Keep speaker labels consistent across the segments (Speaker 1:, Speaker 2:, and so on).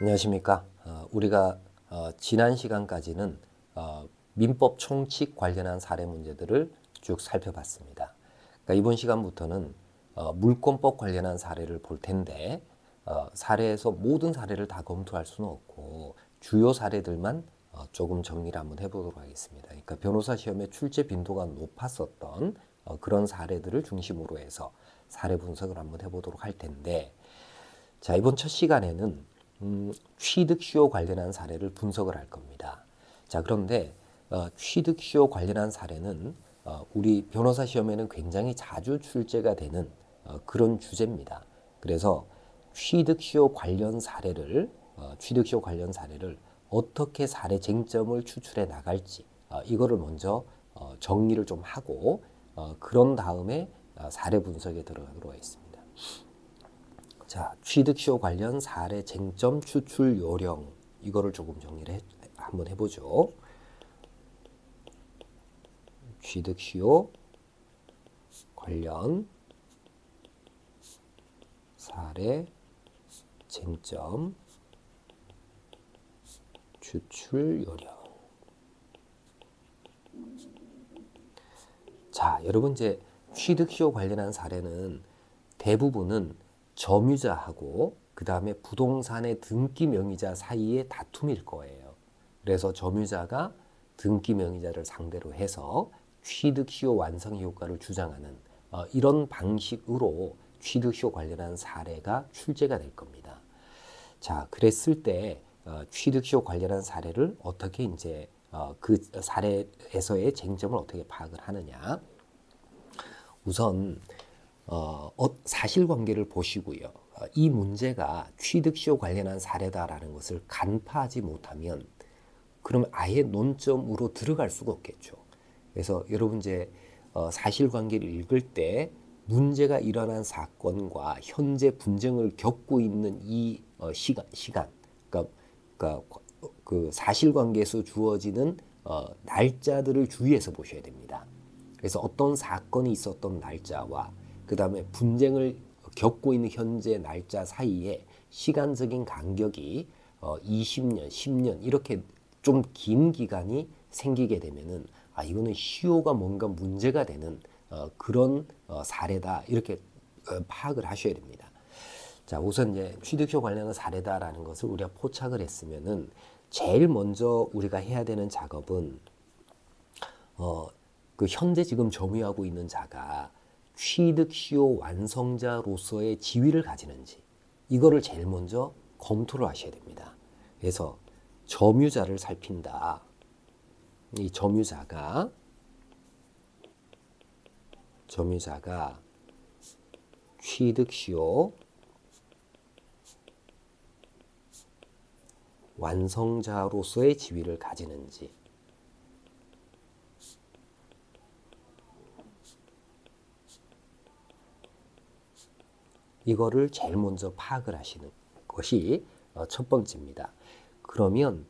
Speaker 1: 안녕하십니까. 우리가 지난 시간까지는 민법 총칙 관련한 사례 문제들을 쭉 살펴봤습니다. 그러니까 이번 시간부터는 물권법 관련한 사례를 볼 텐데 사례에서 모든 사례를 다 검토할 수는 없고 주요 사례들만 조금 정리를 한번 해보도록 하겠습니다. 그러니까 변호사 시험에 출제 빈도가 높았었던 그런 사례들을 중심으로 해서 사례 분석을 한번 해보도록 할 텐데, 자, 이번 첫 시간에는 취득시효 관련한 사례를 분석을 할 겁니다. 자, 그런데 취득시효 관련한 사례는 우리 변호사 시험에는 굉장히 자주 출제가 되는 그런 주제입니다. 그래서 취득시효 관련 사례를 어떻게 사례 쟁점을 추출해 나갈지 이거를 먼저 정리를 좀 하고 그런 다음에 사례 분석에 들어가도록 하겠습니다. 자, 취득시효 관련 사례 쟁점 추출 요령, 이거를 조금 정리를 한번 해보죠. 취득시효 관련 사례 쟁점 추출 요령. 자, 여러분, 이제 취득시효 관련한 사례는 대부분은 점유자하고 그 다음에 부동산의 등기 명의자 사이의 다툼일 거예요. 그래서 점유자가 등기 명의자를 상대로 해서 취득시효 완성 효과를 주장하는 이런 방식으로 취득시효 관련한 사례가 출제가 될 겁니다. 자, 그랬을 때 취득시효 관련한 사례를 어떻게 이제 그 사례에서의 쟁점을 어떻게 파악을 하느냐? 우선 사실관계를 보시고요. 이 문제가 취득시효 관련한 사례다라는 것을 간파하지 못하면 그러면 아예 논점으로 들어갈 수가 없겠죠. 그래서 여러분 이제 사실관계를 읽을 때 문제가 일어난 사건과 현재 분쟁을 겪고 있는 이 시간, 그러니까 그 사실관계에서 주어지는 날짜들을 주의해서 보셔야 됩니다. 그래서 어떤 사건이 있었던 날짜와 그 다음에 분쟁을 겪고 있는 현재 날짜 사이에 시간적인 간격이 20년, 10년 이렇게 좀 긴 기간이 생기게 되면은 이거는 시효가 뭔가 문제가 되는 그런 사례다, 이렇게 파악을 하셔야 됩니다. 자, 우선 이제 취득시효 관련한 사례다라는 것을 우리가 포착을 했으면은 제일 먼저 우리가 해야 되는 작업은 그 현재 지금 점유하고 있는 자가 취득시효 완성자로서의 지위를 가지는지, 이거를 제일 먼저 검토를 하셔야 됩니다. 그래서 점유자를 살핀다. 이 점유자가 취득시효 완성자로서의 지위를 가지는지, 이거를 제일 먼저 파악을 하시는 것이 첫 번째입니다. 그러면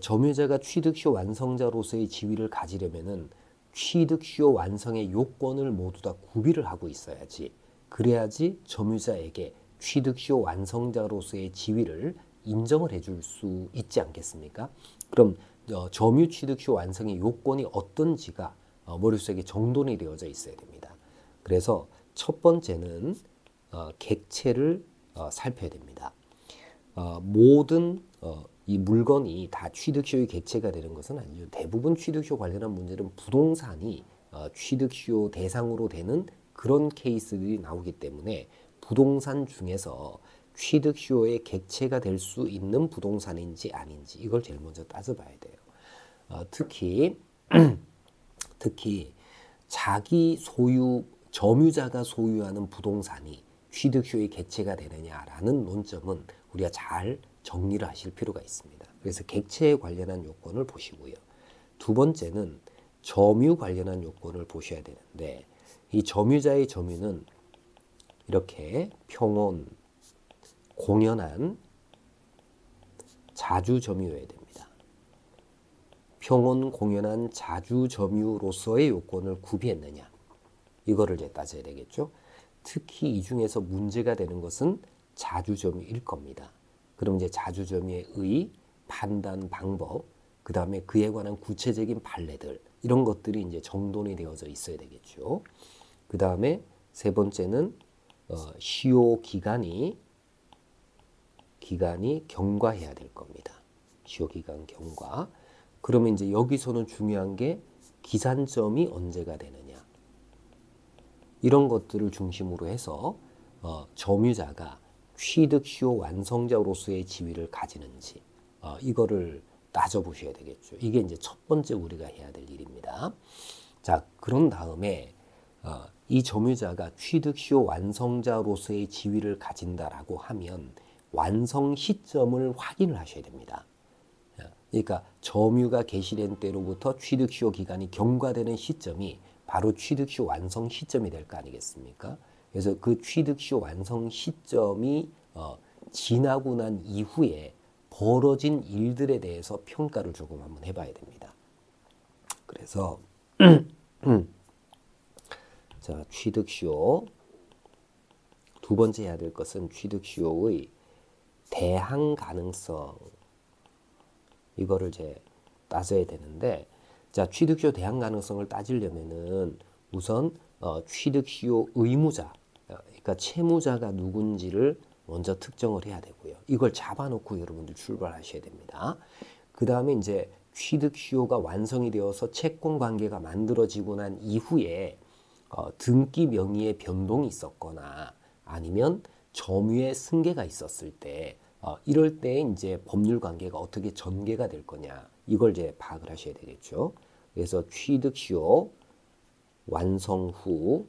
Speaker 1: 점유자가 취득시효 완성자로서의 지위를 가지려면은 취득시효 완성의 요건을 모두 다 구비를 하고 있어야지, 그래야지 점유자에게 취득시효 완성자로서의 지위를 인정을 해줄 수 있지 않겠습니까? 그럼 점유 취득시효 완성의 요건이 어떤지가 머릿속에 정돈이 되어져 있어야 됩니다. 그래서 첫 번째는 객체를 살펴야 됩니다. 모든 이 물건이 다 취득시효의 객체가 되는 것은 아니죠. 대부분 취득시효 관련한 문제는 부동산이 취득시효 대상으로 되는 그런 케이스들이 나오기 때문에 부동산 중에서 취득시효의 객체가 될 수 있는 부동산인지 아닌지, 이걸 제일 먼저 따져봐야 돼요. 특히 자기 소유, 점유자가 소유하는 부동산이 취득시효의 객체가 되느냐라는 논점은 우리가 잘 정리를 하실 필요가 있습니다. 그래서 객체에 관련한 요건을 보시고요. 두 번째는 점유 관련한 요건을 보셔야 되는데, 이 점유자의 점유는 이렇게 평온, 공연한 자주 점유여야 됩니다. 평온, 공연한 자주 점유로서의 요건을 구비했느냐, 이거를 이제 따져야 되겠죠. 특히 이 중에서 문제가 되는 것은 자주 점유일 겁니다. 그럼 이제 자주점유의 의, 판단 방법, 그 다음에 그에 관한 구체적인 판례들 이런 것들이 이제 정돈이 되어져 있어야 되겠죠. 그 다음에 세 번째는 시효 기간이 경과해야 될 겁니다. 시효 기간 경과. 그러면 이제 여기서는 중요한 게 기산점이 언제가 되느냐. 이런 것들을 중심으로 해서 점유자가 취득시효 완성자로서의 지위를 가지는지 이거를 따져보셔야 되겠죠. 이게 이제 첫 번째 우리가 해야 될 일입니다. 자, 그런 다음에 이 점유자가 취득시효 완성자로서의 지위를 가진다라고 하면 완성 시점을 확인을 하셔야 됩니다. 그러니까 점유가 개시된 때로부터 취득시효 기간이 경과되는 시점이 바로 취득시효 완성 시점이 될 거 아니겠습니까? 그래서 그 취득시효 완성 시점이 지나고 난 이후에 벌어진 일들에 대해서 평가를 조금 한번 해봐야 됩니다. 그래서 자, 취득시효 두 번째 해야 될 것은 취득시효의 대항 가능성 이거를 이제 따져야 되는데, 자, 취득시효 대항 가능성을 따지려면은 우선 취득시효 의무자, 그러니까 채무자가 누군지를 먼저 특정을 해야 되고요. 이걸 잡아놓고 여러분들 출발하셔야 됩니다. 그 다음에 이제 취득시효가 완성이 되어서 채권 관계가 만들어지고 난 이후에 등기 명의의 변동이 있었거나 아니면 점유의 승계가 있었을 때 이럴 때 이제 법률 관계가 어떻게 전개가 될 거냐 이걸 이제 파악을 하셔야 되겠죠. 그래서 취득시효 완성 후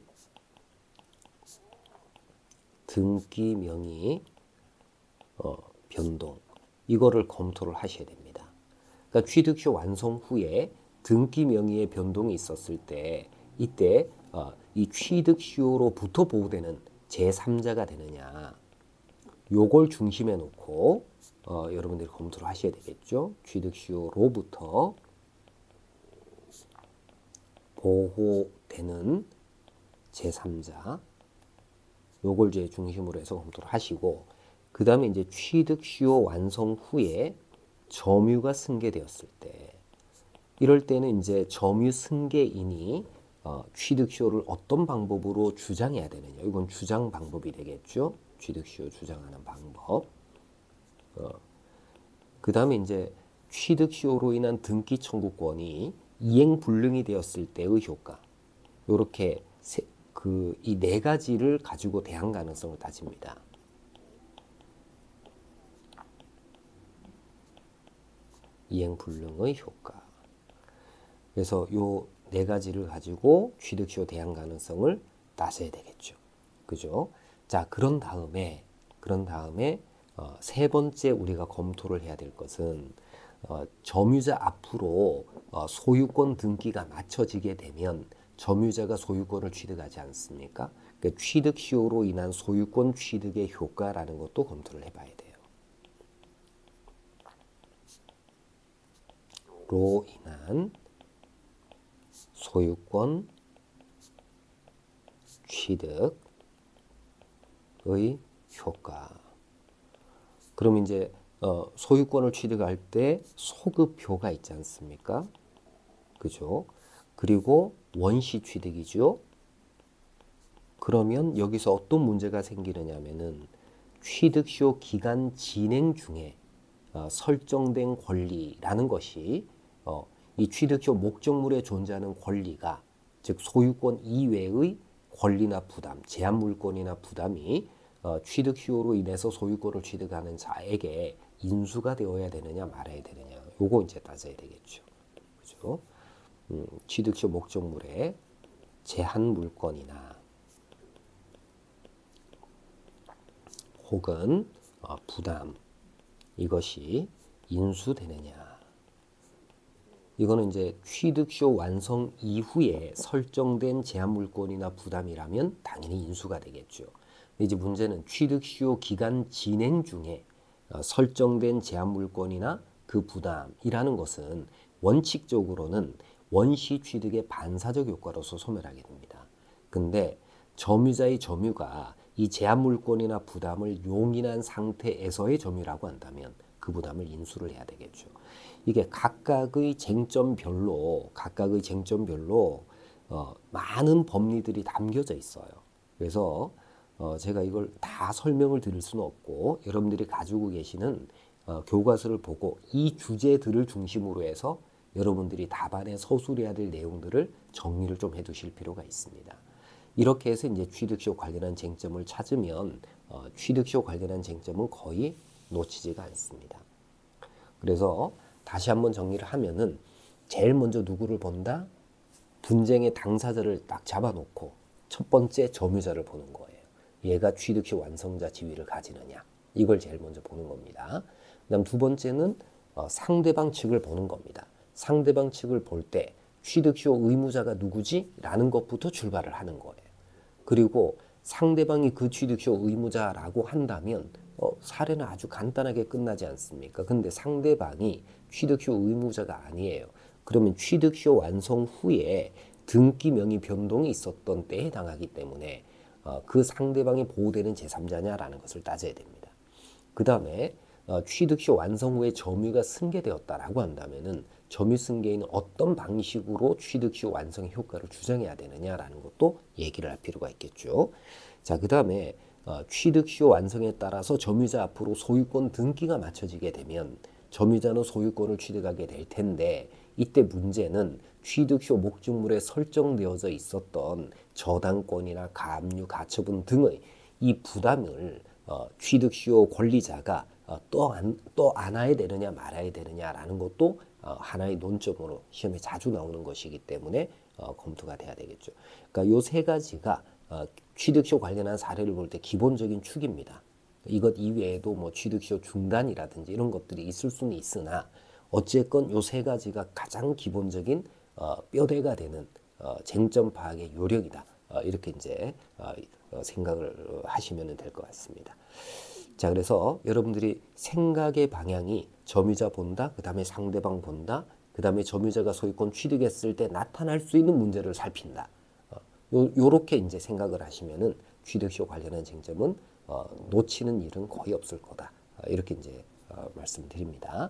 Speaker 1: 등기 명의 변동 이거를 검토를 하셔야 됩니다. 그러니까 취득시효 완성 후에 등기 명의의 변동이 있었을 때 이때 이 취득시효로부터 보호되는 제3자가 되느냐 요걸 중심에 놓고 여러분들이 검토를 하셔야 되겠죠. 취득시효로부터 보호되는 제3자 요걸 이제 중심으로 해서 검토를 하시고, 그 다음에 이제 취득시효 완성 후에 점유가 승계되었을 때 이럴 때는 이제 점유 승계인이 취득시효를 어떤 방법으로 주장해야 되느냐 이건 주장 방법이 되겠죠. 취득시효 주장하는 방법. 그 다음에 이제 취득시효로 인한 등기 청구권이 이행 불능이 되었을 때의 효과. 요렇게 이 네 가지를 가지고 대항 가능성을 따집니다. 이행 불능의 효과. 그래서 요 네 가지를 가지고 취득시효 대항 가능성을 따져야 되겠죠. 그죠? 자, 그런 다음에 세 번째 우리가 검토를 해야 될 것은 점유자 앞으로 소유권 등기가 맞춰지게 되면 점유자가 소유권을 취득하지 않습니까? 그러니까 취득시효로 인한 소유권 취득의 효과라는 것도 검토를 해봐야 돼요. 로 인한 소유권 취득의 효과. 그럼 이제 소유권을 취득할 때 소급효가 있지 않습니까? 그죠? 그리고 원시 취득이죠. 그러면 여기서 어떤 문제가 생기느냐면은 취득시효 기간 진행 중에 설정된 권리라는 것이 이 취득시효 목적물에 존재하는 권리가 즉 소유권 이외의 권리나 부담, 제한물권이나 부담이 취득시효로 인해서 소유권을 취득하는 자에게 인수가 되어야 되느냐 말아야 되느냐 요거 이제 따져야 되겠죠. 그죠? 취득시효 목적물의 제한물권이나 혹은 부담 이것이 인수되느냐. 이거는 이제 취득시효 완성 이후에 설정된 제한물권이나 부담이라면 당연히 인수가 되겠죠. 근데 이제 문제는 취득시효 기간 진행 중에 설정된 제한물권이나 그 부담이라는 것은 원칙적으로는 원시 취득의 반사적 효과로서 소멸하게 됩니다. 근데 점유자의 점유가 이 제한 물권이나 부담을 용인한 상태에서의 점유라고 한다면 그 부담을 인수를 해야 되겠죠. 이게 각각의 쟁점별로 많은 법리들이 담겨져 있어요. 그래서 제가 이걸 다 설명을 드릴 수는 없고 여러분들이 가지고 계시는 교과서를 보고 이 주제들을 중심으로 해서 여러분들이 답안에 서술해야 될 내용들을 정리를 좀 해두실 필요가 있습니다. 이렇게 해서 이제 취득시효 관련한 쟁점을 찾으면 취득시효 관련한 쟁점은 거의 놓치지가 않습니다. 그래서 다시 한번 정리를 하면은 제일 먼저 누구를 본다? 분쟁의 당사자를 딱 잡아놓고 첫 번째 점유자를 보는 거예요. 얘가 취득시효 완성자 지위를 가지느냐, 이걸 제일 먼저 보는 겁니다. 그다음 두 번째는 상대방 측을 보는 겁니다. 상대방 측을 볼 때 취득시효 의무자가 누구지? 라는 것부터 출발을 하는 거예요. 그리고 상대방이 그 취득시효 의무자라고 한다면 사례는 아주 간단하게 끝나지 않습니까? 근데 상대방이 취득시효 의무자가 아니에요. 그러면 취득시효 완성 후에 등기 명의 변동이 있었던 때에 해당하기 때문에 그 상대방이 보호되는 제3자냐라는 것을 따져야 됩니다. 그 다음에 취득시효 완성 후에 점유가 승계되었다라고 한다면은 점유 승계인은 어떤 방식으로 취득시효 완성의 효과를 주장해야 되느냐라는 것도 얘기를 할 필요가 있겠죠. 자, 그 다음에 취득시효 완성에 따라서 점유자 앞으로 소유권 등기가 맞춰지게 되면 점유자는 소유권을 취득하게 될 텐데 이때 문제는 취득시효 목적물에 설정되어져 있었던 저당권이나 가압류, 가처분 등의 이 부담을 취득시효 권리자가 또 안아야 되느냐 말아야 되느냐라는 것도 하나의 논점으로 시험에 자주 나오는 것이기 때문에 검토가 돼야 되겠죠. 그러니까 요 세 가지가 취득시효 관련한 사례를 볼 때 기본적인 축입니다. 이것 이외에도 뭐 취득시효 중단이라든지 이런 것들이 있을 수는 있으나 어쨌건 요 세 가지가 가장 기본적인 뼈대가 되는 쟁점 파악의 요령이다. 이렇게 이제 생각을 하시면 될 것 같습니다. 자, 그래서 여러분들이 생각의 방향이 점유자 본다, 그 다음에 상대방 본다, 그 다음에 점유자가 소유권 취득했을 때 나타날 수 있는 문제를 살핀다. 요렇게 이제 생각을 하시면은 취득시효 관련한 쟁점은 놓치는 일은 거의 없을 거다. 이렇게 이제 말씀드립니다.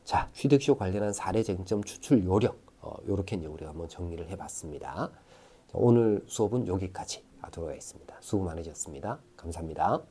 Speaker 1: 자, 취득시효 관련한 사례 쟁점 추출 요령, 요렇게 이제 우리가 한번 정리를 해봤습니다. 자, 오늘 수업은 여기까지 하도록 하겠습니다. 수고 많으셨습니다. 감사합니다.